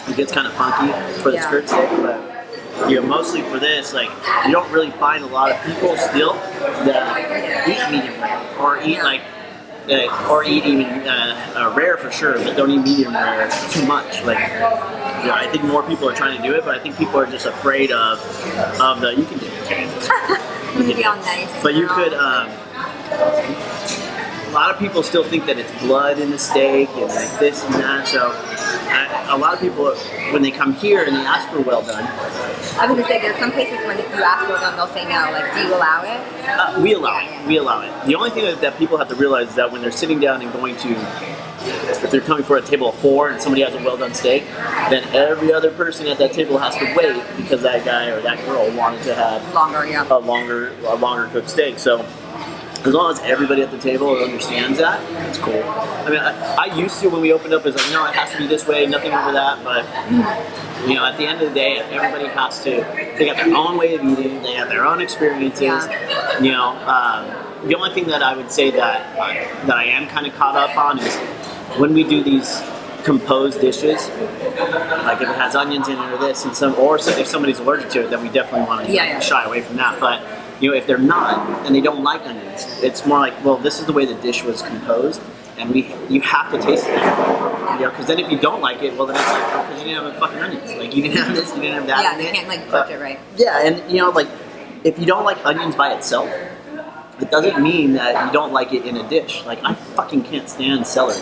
it gets kind of funky for the skirt steak, but mostly for this, like, you don't really find a lot of people still that eat medium rare or eat or eat even rare for sure, but don't eat medium rare too much. Like, I think more people are trying to do it, but I think people are just afraid of the. You can do it. Maybe all nice. But you could. A lot of people still think that it's blood in the steak and like this and that. So a lot of people, when they come here and they ask for well done. I was gonna say there's some places when you ask well done, they'll say no. Like, do you allow it? We allow it. We allow it. The only thing that people have to realize is that when they're sitting down and going to, if they're coming for a table of 4 and somebody has a well done steak, then every other person at that table has to wait because that guy or that girl wanted to have a longer cooked steak. So as long as everybody at the table understands that, it's cool. I mean, I used to, when we opened up, it's like, no, it has to be this way, nothing over that. But at the end of the day, everybody has to. They got their own way of eating. They have their own experiences. Yeah. The only thing that I would say that I am kind of caught up on is when we do these composed dishes, like if it has onions in it or this, and if somebody's allergic to it, then we definitely want to shy away from that. But if they're not and they don't like onions, it's more like, well, this is the way the dish was composed, and you have to taste it. Because then if you don't like it, well, then it's like, because you didn't have fucking onions. Like, you didn't have this, you didn't have that. Yeah, they can't like cook it right. Yeah, and like, if you don't like onions by itself, it doesn't mean that you don't like it in a dish. Like, I fucking can't stand celery.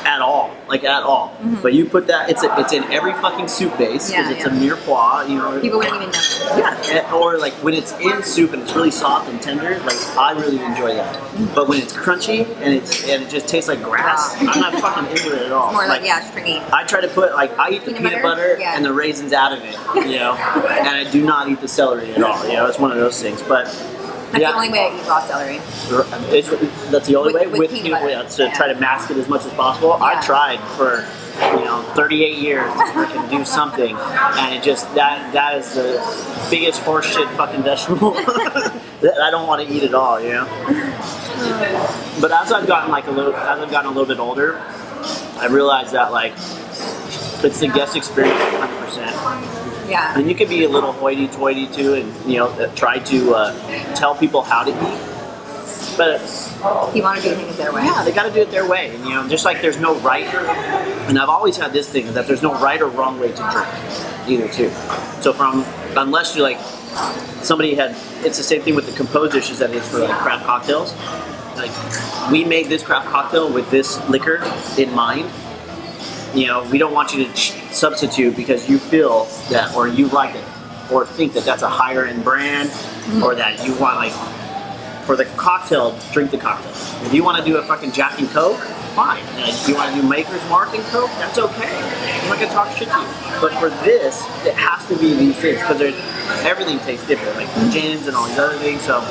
At all. Mm-hmm. But you put that, it's in every fucking soup base, because it's a mirepoix, People wouldn't even know. Yeah, or like when it's in soup and it's really soft and tender, like, I really enjoy that. Mm-hmm. But when it's crunchy and it just tastes like grass, I'm not fucking into it at all. It's more like stringy. I try to put, like, I eat the peanut butter and the raisins out of it, and I do not eat the celery at all, it's one of those things, but that's the only way I eat raw celery. That's the only way with peanut butter. To try to mask it as much as possible. Yeah. I tried for 38 years to freaking do something, and it just that is the biggest horseshit fucking vegetable that I don't want to eat at all. But as I've gotten a little bit older, I realized that, like, it's the guest experience 100%. Yeah. And you can be a little hoity-toity too, and try to tell people how to eat. But you want to do things their way. Yeah, they got to do it their way, and just like there's no right. And I've always had this thing that there's no right or wrong way to drink either too. So unless you like somebody had, it's the same thing with the composed dishes that it is for like craft cocktails. Like, we made this craft cocktail with this liquor in mind. We don't want you to substitute because you feel that, or you like it, or think that that's a higher end brand, or that you want, like, for the cocktail, drink the cocktail. If you want to do a fucking Jack and Coke, fine. If you want to do Maker's Mark and Coke, that's okay. I'm not gonna talk shit to you. But for this, it has to be these things, because everything tastes different, like the gins and all these other things. So,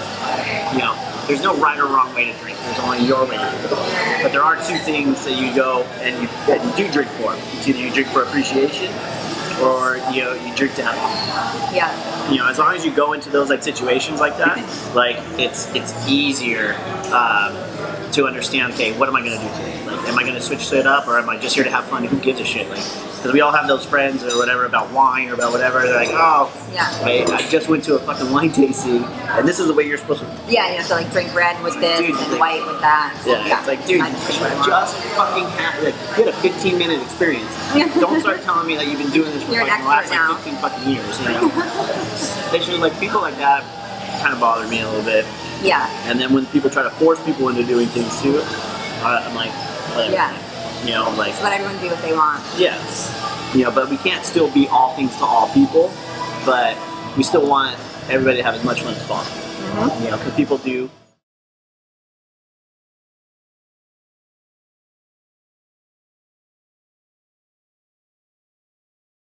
there's no right or wrong way to drink. There's only your way to drink. But there are two things that you go and you do drink for. It's either you drink for appreciation, or you drink to have fun. Yeah. As long as you go into those like situations like that, like it's easier to understand. Okay, what am I gonna do today? Like, am I gonna switch it up, or am I just here to have fun? Who gives a shit? Like, because we all have those friends or whatever about wine or about whatever. They're like, oh, I just went to a fucking wine tasting, and this is the way you're supposed to. Yeah, so like drink red with this and white with that. Yeah, it's like, dude, just fucking get a 15-minute experience. Don't start telling me that you've been doing this for the last 15 fucking years. They should, like, people like that kind of bother me a little bit. Yeah. And then when people try to force people into doing things too, I'm like, whatever. Yeah. Like, just let everyone do what they want. Yes. But we can't still be all things to all people, but we still want everybody to have as much fun as possible. Mm-hmm. Because people do